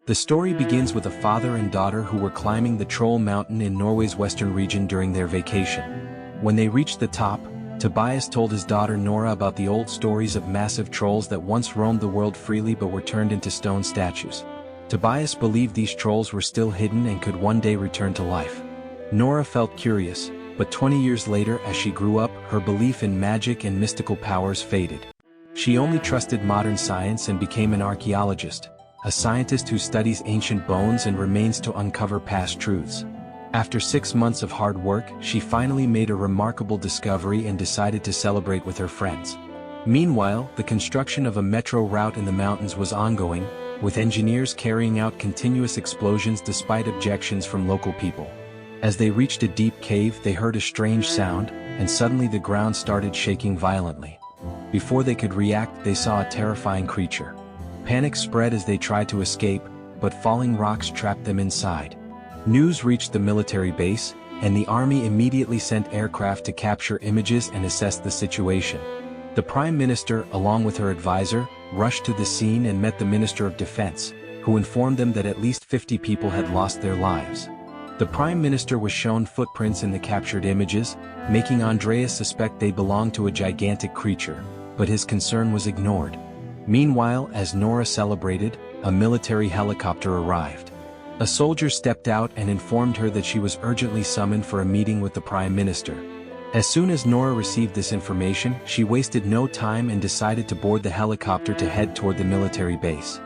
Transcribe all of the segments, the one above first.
The story begins with a father and daughter who were climbing the Troll Mountain in Norway's western region during their vacation. When they reached the top, Tobias told his daughter Nora about the old stories of massive trolls that once roamed the world freely but were turned into stone statues. Tobias believed these trolls were still hidden and could one day return to life. Nora felt curious, but 20 years later as she grew up, her belief in magic and mystical powers faded. She only trusted modern science and became an archaeologist, a scientist who studies ancient bones and remains to uncover past truths. After 6 months of hard work, she finally made a remarkable discovery and decided to celebrate with her friends. Meanwhile, the construction of a metro route in the mountains was ongoing, with engineers carrying out continuous explosions despite objections from local people. As they reached a deep cave, they heard a strange sound, and suddenly the ground started shaking violently. Before they could react, they saw a terrifying creature. Panic spread as they tried to escape, but falling rocks trapped them inside. News reached the military base, and the army immediately sent aircraft to capture images and assess the situation. The Prime Minister, along with her advisor, rushed to the scene and met the Minister of Defense, who informed them that at least 50 people had lost their lives. The Prime Minister was shown footprints in the captured images, making Andreas suspect they belonged to a gigantic creature, but his concern was ignored. Meanwhile, as Nora celebrated, a military helicopter arrived. A soldier stepped out and informed her that she was urgently summoned for a meeting with the Prime Minister. As soon as Nora received this information, she wasted no time and decided to board the helicopter to head toward the military base.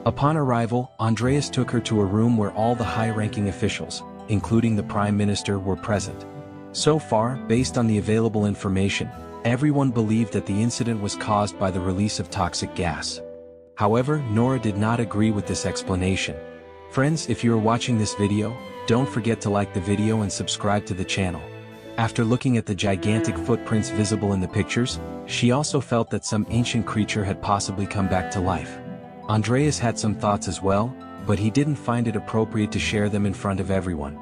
Upon arrival, Andreas took her to a room where all the high-ranking officials, including the Prime Minister, were present. So far, based on the available information, everyone believed that the incident was caused by the release of toxic gas. However, Nora did not agree with this explanation. Friends, if you are watching this video, don't forget to like the video and subscribe to the channel. After looking at the gigantic footprints visible in the pictures, she also felt that some ancient creature had possibly come back to life. Andreas had some thoughts as well, but he didn't find it appropriate to share them in front of everyone.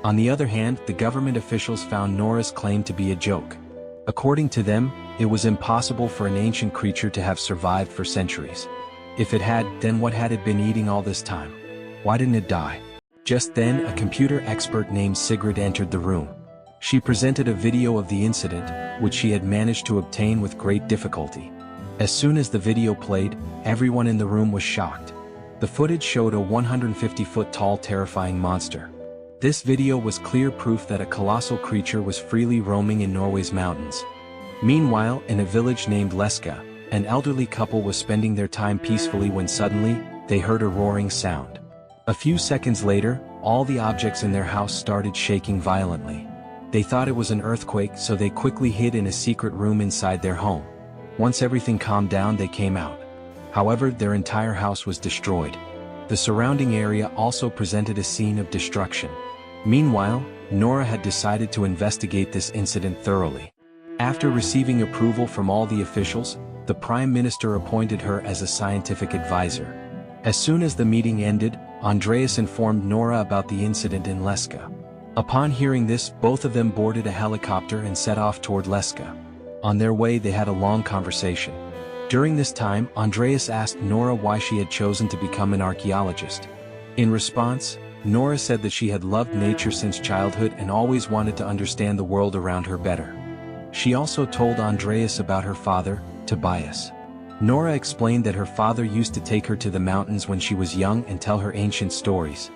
On the other hand, the government officials found Nora's claim to be a joke. According to them, it was impossible for an ancient creature to have survived for centuries. If it had, then what had it been eating all this time? Why didn't it die? Just then, a computer expert named Sigrid entered the room. She presented a video of the incident, which she had managed to obtain with great difficulty. As soon as the video played, everyone in the room was shocked. The footage showed a 150-foot-tall terrifying monster. This video was clear proof that a colossal creature was freely roaming in Norway's mountains. Meanwhile, in a village named Leska, an elderly couple was spending their time peacefully when suddenly, they heard a roaring sound. A few seconds later, all the objects in their house started shaking violently. They thought it was an earthquake, so they quickly hid in a secret room inside their home. Once everything calmed down, they came out. However, their entire house was destroyed. The surrounding area also presented a scene of destruction. Meanwhile, Nora had decided to investigate this incident thoroughly. After receiving approval from all the officials, the Prime Minister appointed her as a scientific advisor. As soon as the meeting ended, Andreas informed Nora about the incident in Leska. Upon hearing this, both of them boarded a helicopter and set off toward Leska. On their way, they had a long conversation. During this time, Andreas asked Nora why she had chosen to become an archaeologist. In response, Nora said that she had loved nature since childhood and always wanted to understand the world around her better. She also told Andreas about her father, Tobias. Nora explained that her father used to take her to the mountains when she was young and tell her ancient stories.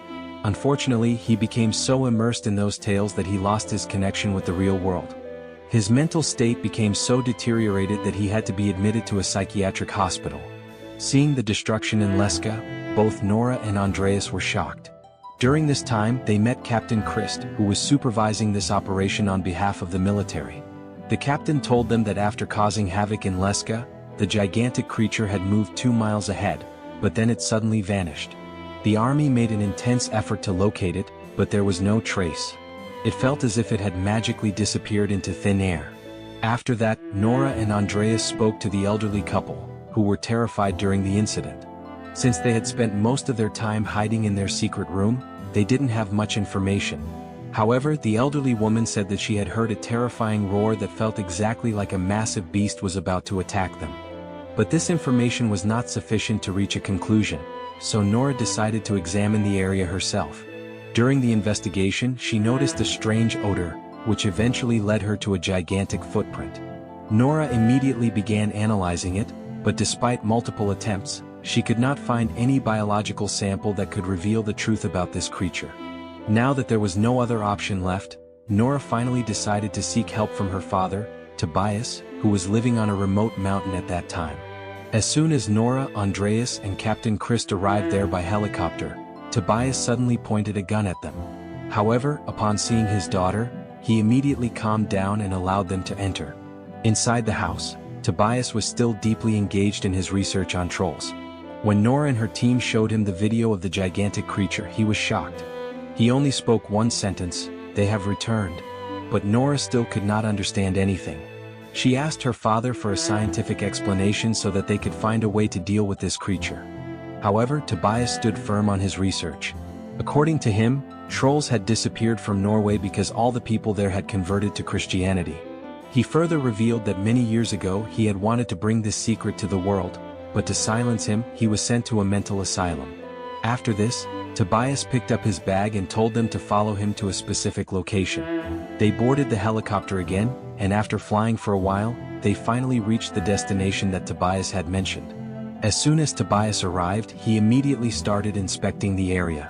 Unfortunately, he became so immersed in those tales that he lost his connection with the real world. His mental state became so deteriorated that he had to be admitted to a psychiatric hospital. Seeing the destruction in Leska, both Nora and Andreas were shocked. During this time, they met Captain Christ, who was supervising this operation on behalf of the military. The captain told them that after causing havoc in Leska, the gigantic creature had moved 2 miles ahead, but then it suddenly vanished. The army made an intense effort to locate it, but there was no trace. It felt as if it had magically disappeared into thin air. After that, Nora and Andreas spoke to the elderly couple, who were terrified during the incident. Since they had spent most of their time hiding in their secret room, they didn't have much information. However, the elderly woman said that she had heard a terrifying roar that felt exactly like a massive beast was about to attack them. But this information was not sufficient to reach a conclusion, so Nora decided to examine the area herself. During the investigation, she noticed a strange odor, which eventually led her to a gigantic footprint. Nora immediately began analyzing it, but despite multiple attempts, she could not find any biological sample that could reveal the truth about this creature. Now that there was no other option left, Nora finally decided to seek help from her father, Tobias, who was living on a remote mountain at that time. As soon as Nora, Andreas, and Captain Christ arrived there by helicopter, Tobias suddenly pointed a gun at them. However, upon seeing his daughter, he immediately calmed down and allowed them to enter. Inside the house, Tobias was still deeply engaged in his research on trolls. When Nora and her team showed him the video of the gigantic creature, he was shocked. He only spoke one sentence, "They have returned." But Nora still could not understand anything. She asked her father for a scientific explanation so that they could find a way to deal with this creature. However, Tobias stood firm on his research. According to him, trolls had disappeared from Norway because all the people there had converted to Christianity. He further revealed that many years ago he had wanted to bring this secret to the world, but to silence him, he was sent to a mental asylum. After this, Tobias picked up his bag and told them to follow him to a specific location. They boarded the helicopter again, and after flying for a while, they finally reached the destination that Tobias had mentioned. As soon as Tobias arrived, he immediately started inspecting the area.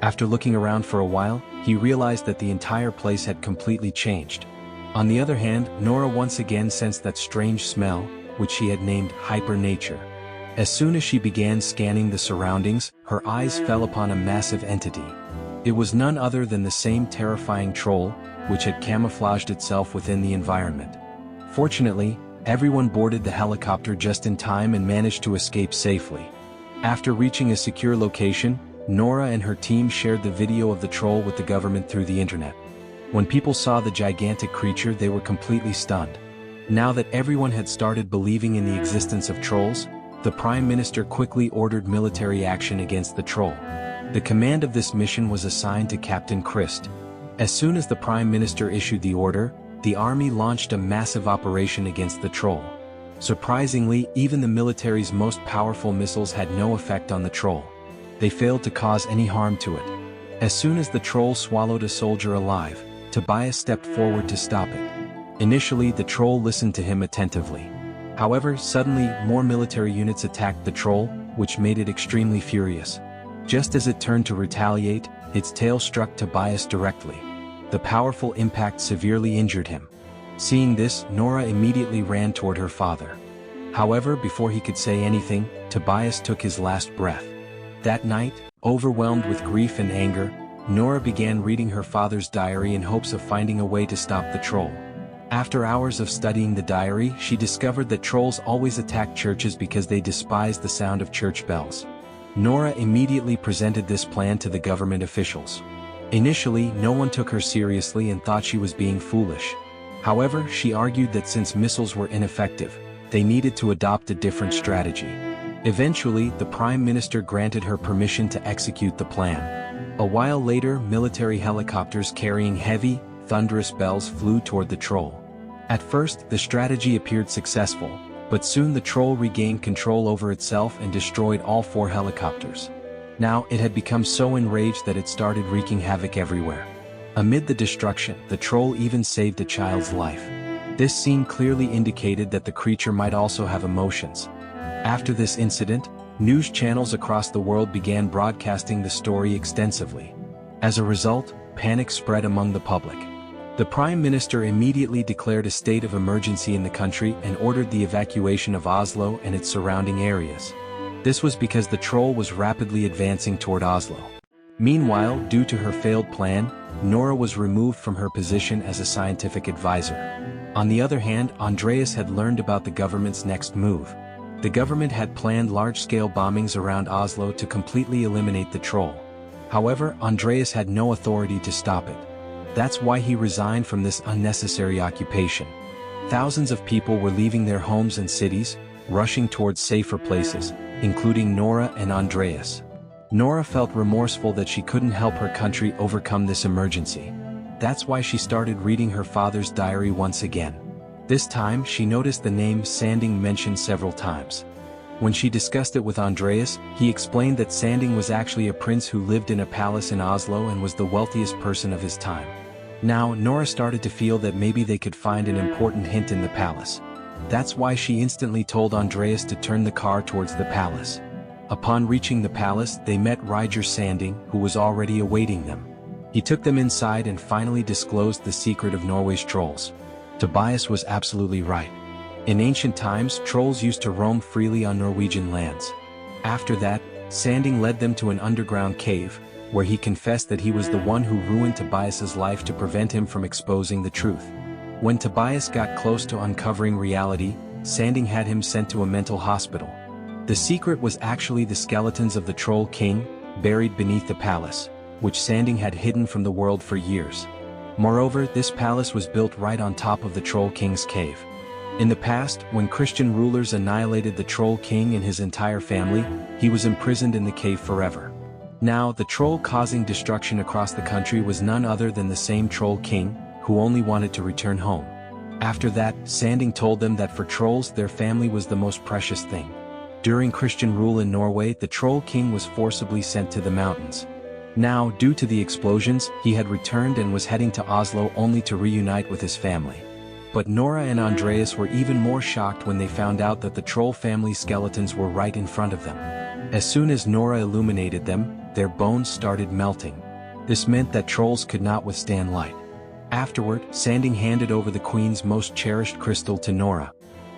After looking around for a while, he realized that the entire place had completely changed. On the other hand, Nora once again sensed that strange smell, which she had named hypernature. As soon as she began scanning the surroundings, her eyes fell upon a massive entity. It was none other than the same terrifying troll, which had camouflaged itself within the environment. Fortunately, everyone boarded the helicopter just in time and managed to escape safely. After reaching a secure location, Nora and her team shared the video of the troll with the government through the internet. When people saw the gigantic creature, they were completely stunned. Now that everyone had started believing in the existence of trolls, the Prime Minister quickly ordered military action against the troll. The command of this mission was assigned to Captain Christ. As soon as the Prime Minister issued the order, the army launched a massive operation against the troll. Surprisingly, even the military's most powerful missiles had no effect on the troll. They failed to cause any harm to it. As soon as the troll swallowed a soldier alive, Tobias stepped forward to stop it. Initially, the troll listened to him attentively. However, suddenly, more military units attacked the troll, which made it extremely furious. Just as it turned to retaliate, its tail struck Tobias directly. The powerful impact severely injured him. Seeing this, Nora immediately ran toward her father. However, before he could say anything, Tobias took his last breath. That night, overwhelmed with grief and anger, Nora began reading her father's diary in hopes of finding a way to stop the troll. After hours of studying the diary, she discovered that trolls always attack churches because they despise the sound of church bells. Nora immediately presented this plan to the government officials. Initially, no one took her seriously and thought she was being foolish. However, she argued that since missiles were ineffective, they needed to adopt a different strategy. Eventually, the Prime Minister granted her permission to execute the plan. A while later, military helicopters carrying heavy, thunderous bells flew toward the troll. At first, the strategy appeared successful, but soon the troll regained control over itself and destroyed all 4 helicopters. Now, it had become so enraged that it started wreaking havoc everywhere. Amid the destruction, the troll even saved a child's life. This scene clearly indicated that the creature might also have emotions. After this incident, news channels across the world began broadcasting the story extensively. As a result, panic spread among the public. The Prime Minister immediately declared a state of emergency in the country and ordered the evacuation of Oslo and its surrounding areas. This was because the troll was rapidly advancing toward Oslo. Meanwhile, due to her failed plan, Nora was removed from her position as a scientific advisor. On the other hand, Andreas had learned about the government's next move. The government had planned large-scale bombings around Oslo to completely eliminate the troll. However, Andreas had no authority to stop it. That's why he resigned from this unnecessary occupation. Thousands of people were leaving their homes and cities, rushing towards safer places, including Nora and Andreas. Nora felt remorseful that she couldn't help her country overcome this emergency. That's why she started reading her father's diary once again. This time, she noticed the name Sanding mentioned several times. When she discussed it with Andreas, he explained that Sanding was actually a prince who lived in a palace in Oslo and was the wealthiest person of his time. Now, Nora started to feel that maybe they could find an important hint in the palace. That's why she instantly told Andreas to turn the car towards the palace. Upon reaching the palace, they met Roger Sanding, who was already awaiting them. He took them inside and finally disclosed the secret of Norway's trolls. Tobias was absolutely right. In ancient times, trolls used to roam freely on Norwegian lands. After that, Sanding led them to an underground cave, where he confessed that he was the one who ruined Tobias's life to prevent him from exposing the truth. When Tobias got close to uncovering reality, Sanding had him sent to a mental hospital. The secret was actually the skeletons of the Troll King, buried beneath the palace, which Sanding had hidden from the world for years. Moreover, this palace was built right on top of the Troll King's cave. In the past, when Christian rulers annihilated the Troll King and his entire family, he was imprisoned in the cave forever. Now, the troll causing destruction across the country was none other than the same Troll King, who only wanted to return home. After that, Sanding told them that for trolls their family was the most precious thing. During Christian rule in Norway, the Troll King was forcibly sent to the mountains. Now, due to the explosions, he had returned and was heading to Oslo only to reunite with his family. But Nora and Andreas were even more shocked when they found out that the troll family skeletons were right in front of them. As soon as Nora illuminated them, their bones started melting. This meant that trolls could not withstand light. Afterward, Sanding handed over the Queen's most cherished crystal to Nora.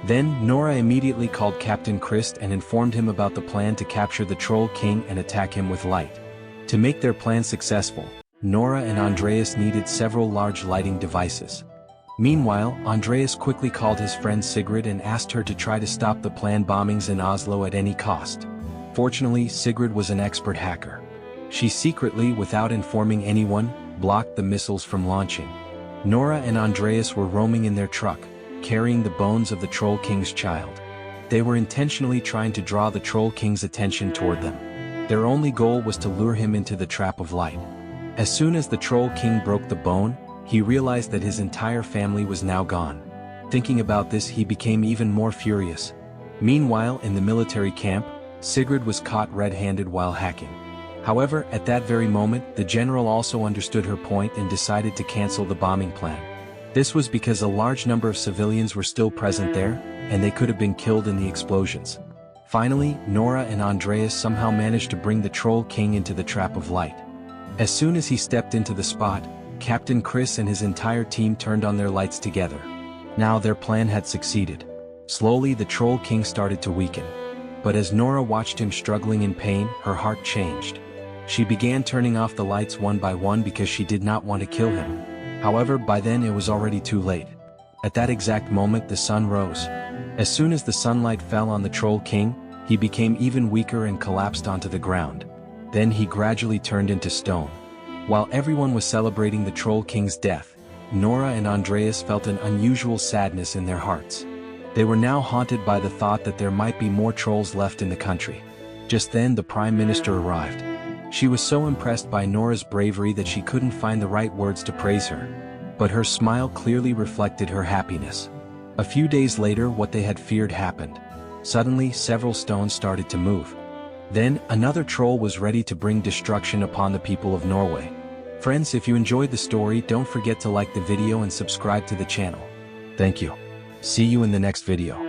Then, Nora immediately called Captain Christ and informed him about the plan to capture the Troll King and attack him with light. To make their plan successful, Nora and Andreas needed several large lighting devices. Meanwhile, Andreas quickly called his friend Sigrid and asked her to try to stop the planned bombings in Oslo at any cost. Fortunately, Sigrid was an expert hacker. She secretly, without informing anyone, blocked the missiles from launching. Nora and Andreas were roaming in their truck, carrying the bones of the Troll King's child. They were intentionally trying to draw the Troll King's attention toward them. Their only goal was to lure him into the trap of light. As soon as the Troll King broke the bone, he realized that his entire family was now gone. Thinking about this, he became even more furious. Meanwhile, in the military camp, Sigrid was caught red-handed while hacking. However, at that very moment, the general also understood her point and decided to cancel the bombing plan. This was because a large number of civilians were still present there, and they could have been killed in the explosions. Finally, Nora and Andreas somehow managed to bring the Troll King into the trap of light. As soon as he stepped into the spot, Captain Chris and his entire team turned on their lights together. Now their plan had succeeded. Slowly the Troll King started to weaken. But as Nora watched him struggling in pain, her heart changed. She began turning off the lights one by one because she did not want to kill him. However, by then it was already too late. At that exact moment the sun rose. As soon as the sunlight fell on the Troll King, he became even weaker and collapsed onto the ground. Then he gradually turned into stone. While everyone was celebrating the Troll King's death, Nora and Andreas felt an unusual sadness in their hearts. They were now haunted by the thought that there might be more trolls left in the country. Just then the Prime Minister arrived. She was so impressed by Nora's bravery that she couldn't find the right words to praise her. But her smile clearly reflected her happiness. A few days later, what they had feared happened. Suddenly, several stones started to move. Then, another troll was ready to bring destruction upon the people of Norway. Friends, if you enjoyed the story, don't forget to like the video and subscribe to the channel. Thank you. See you in the next video.